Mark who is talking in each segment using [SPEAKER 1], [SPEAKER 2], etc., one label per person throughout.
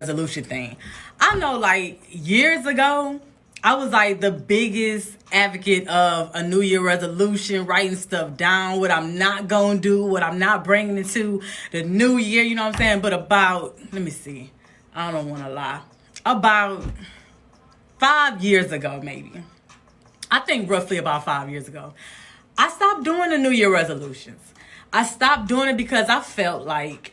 [SPEAKER 1] resolution thing. I know like years ago, I was like the biggest advocate of a New Year resolution, writing stuff down, what I'm not going to do, what I'm not bringing into the new year, you know what I'm saying? But about, let me see, I don't want to lie, about 5 years ago, maybe. I think roughly about 5 years ago, I stopped doing the New Year resolutions. I stopped doing it because I felt like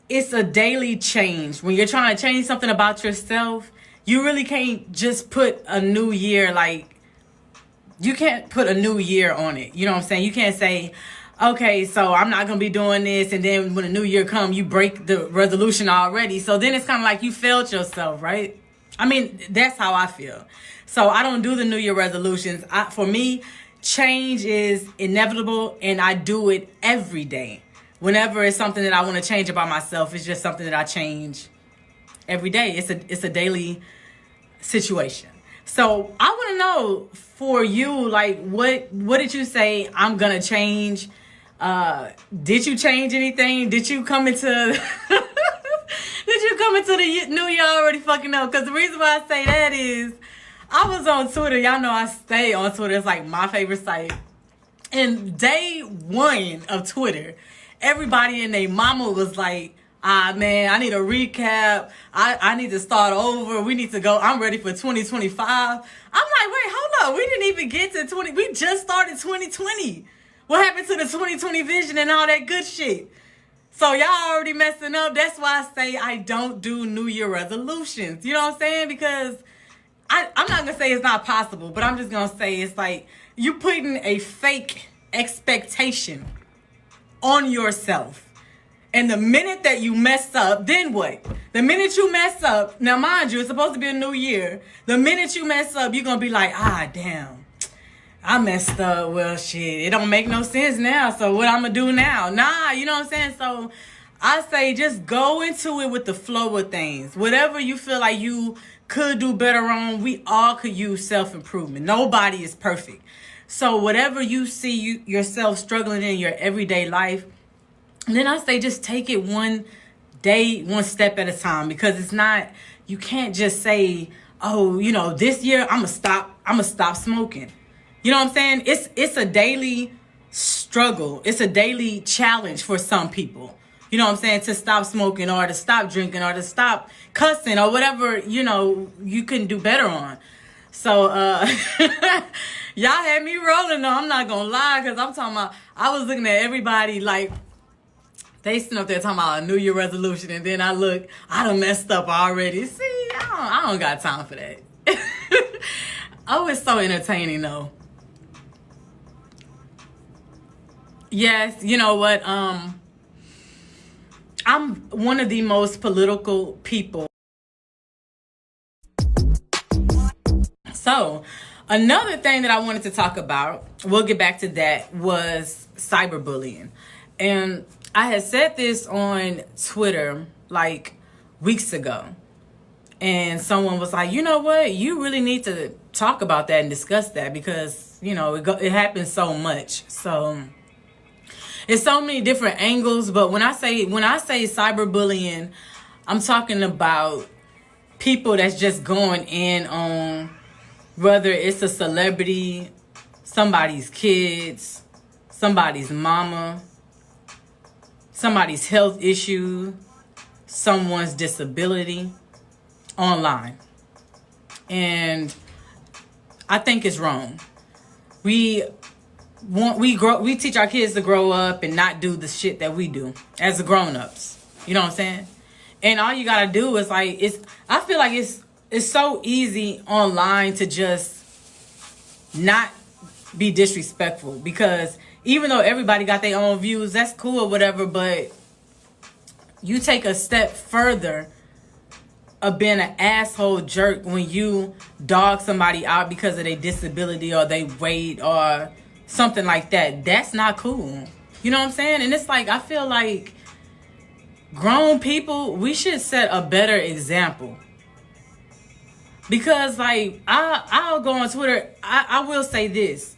[SPEAKER 1] it's a daily change. When you're trying to change something about yourself, you really can't just put a new year, like, you can't put a new year on it. You know what I'm saying? You can't say, okay, so I'm not going to be doing this. And then when the new year comes, you break the resolution already. So then it's kind of like you failed yourself, right? I mean, that's how I feel. So I don't do the New Year resolutions. For me, change is inevitable, and I do it every day. Whenever it's something that I want to change about myself, it's just something that I change every day. It's a daily situation. So I want to know for you, like, what did you say I'm gonna change? Did you change anything? Did you come into did you come into the new year already fucking up? Because the reason why I say that is I was on Twitter. Y'all know I stay on Twitter. It's like my favorite site. And day one of Twitter, everybody and their mama was like, man, I need a recap. I need to start over. We need to go. I'm ready for 2025. I'm like, wait, hold up. We didn't even get to 20. We just started 2020. What happened to the 2020 vision and all that good shit? So y'all already messing up. That's why I say I don't do New Year resolutions. You know what I'm saying? Because I'm not going to say it's not possible, but I'm just going to say it's like you putting a fake expectation on yourself. And the minute that you mess up, then what? The minute you mess up, now mind you, it's supposed to be a new year. The minute you mess up, you're going to be like, damn, I messed up. Well, shit, it don't make no sense now. So what I'm going to do now? Nah, you know what I'm saying? So I say just go into it with the flow of things. Whatever you feel like you could do better on, we all could use self-improvement. Nobody is perfect. So whatever you see yourself struggling in your everyday life, then I say just take it one day, one step at a time, because it's not, you can't just say, oh, you know, this year I'm gonna stop smoking. You know what I'm saying? It's a daily struggle. It's a daily challenge for some people. You know what I'm saying? To stop smoking or to stop drinking or to stop cussing or whatever, you know, you can do better on. So, y'all had me rolling though. I'm not gonna lie, because I'm talking about, I was looking at everybody like, they sitting up there talking about a New Year resolution, and then I done messed up already. See, I don't got time for that. Oh, it's so entertaining though. Yes, you know what? I'm one of the most political people. So, another thing that I wanted to talk about, we'll get back to that, was cyberbullying. And I had said this on Twitter like weeks ago. And someone was like, you know what? You really need to talk about that and discuss that, because, you know, it happens so much. So it's so many different angles. But when I say cyberbullying, I'm talking about people that's just going in on, whether it's a celebrity, somebody's kids, somebody's mama, somebody's health issue, someone's disability online. And I think it's wrong. We teach our kids to grow up and not do the shit that we do as the grown-ups. You know what I'm saying? And all you gotta do is like, I feel like it's so easy online to just not be disrespectful, because even though everybody got their own views, that's cool or whatever, but you take a step further of being an asshole jerk when you dog somebody out because of their disability or their weight or something like that. That's not cool. You know what I'm saying? And it's like, I feel like grown people, we should set a better example. Because like, I'll go on Twitter, I will say this.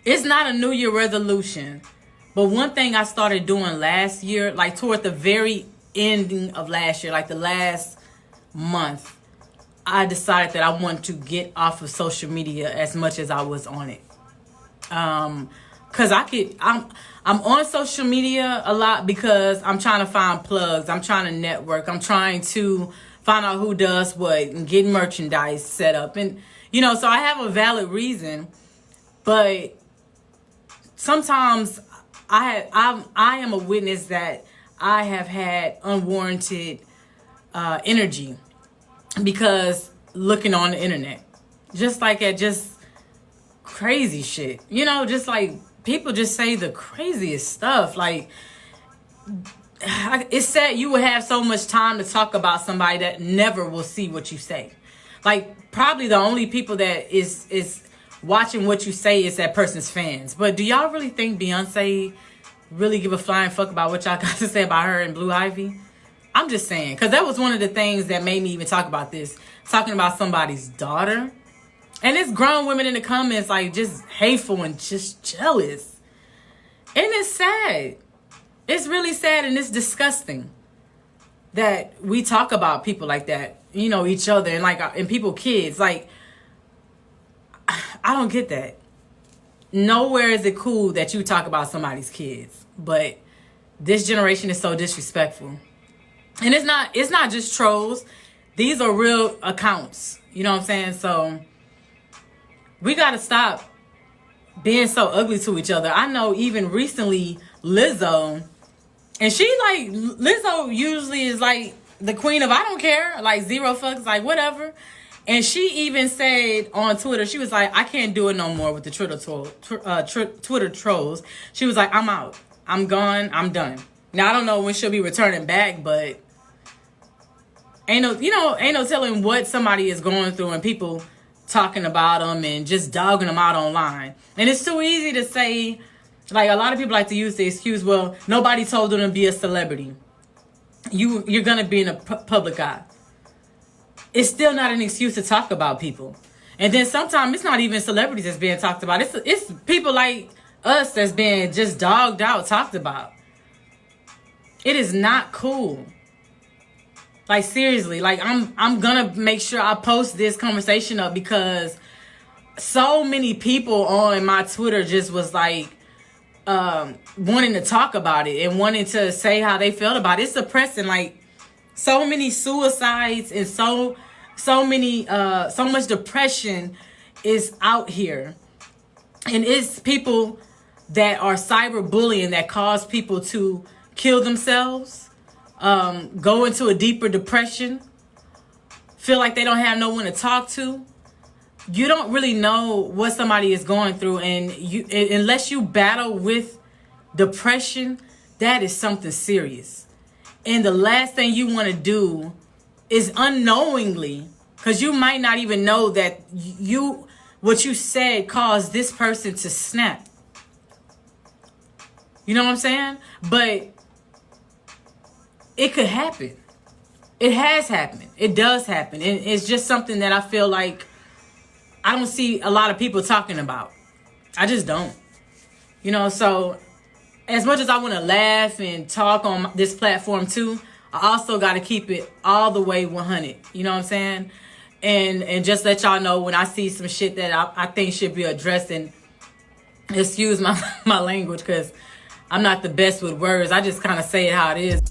[SPEAKER 1] It's not a New Year resolution, but one thing I started doing last year, like toward the very ending of last year, like the last month, I decided that I wanted to get off of social media as much as I was on it. Cause I'm on social media a lot because I'm trying to find plugs. I'm trying to network. I'm trying to find out who does what and get merchandise set up. And, you know, so I have a valid reason, but sometimes I am a witness that I have had unwarranted energy because looking on the internet, just like at just crazy shit, you know, just like people just say the craziest stuff. Like, it's sad you would have so much time to talk about somebody that never will see what you say. Like, probably the only people that is watching what you say is that person's fans. But do y'all really think Beyonce really give a flying fuck about what y'all got to say about her and Blue Ivy? I'm just saying, because that was one of the things that made me even talk about this, talking about somebody's daughter. And it's grown women in the comments like just hateful and just jealous. And it's sad. It's really sad and it's disgusting that we talk about people like that, you know, each other and like and people kids. Like, I don't get that. Nowhere is it cool that you talk about somebody's kids, but this generation is so disrespectful. And it's not just trolls. These are real accounts. You know what I'm saying? So we got to stop being so ugly to each other. I know even recently Lizzo, and Lizzo usually is like the queen of I don't care, like zero fucks, like whatever. And she even said on Twitter, she was like, I can't do it no more with the Twitter trolls. She was like, I'm out. I'm gone. I'm done. Now, I don't know when she'll be returning back, but ain't no telling what somebody is going through and people talking about them and just dogging them out online. And it's too easy to say, like, a lot of people like to use the excuse, well, nobody told them to be a celebrity. You're going to be in a public eye. It's still not an excuse to talk about people. And then sometimes it's not even celebrities that's being talked about. It's people like us that's being just dogged out, talked about. It is not cool. Like, seriously, like, I'm gonna make sure I post this conversation up because so many people on my Twitter just was like wanting to talk about it and wanting to say how they felt about it. It's suppressing, like, so many suicides and so much depression is out here. And it's people that are cyberbullying that cause people to kill themselves, go into a deeper depression, feel like they don't have no one to talk to. You don't really know what somebody is going through, and unless you battle with depression, that is something serious. And the last thing you want to do is unknowingly, because you might not even know that what you said caused this person to snap. You know what I'm saying? But it could happen. It has happened. It does happen. And it's just something that I feel like I don't see a lot of people talking about. I just don't. You know, so as much as I want to laugh and talk on this platform too, I also got to keep it all the way 100. You know what I'm saying? And just let y'all know when I see some shit that I think should be addressed, and excuse my language because I'm not the best with words. I just kind of say it how it is.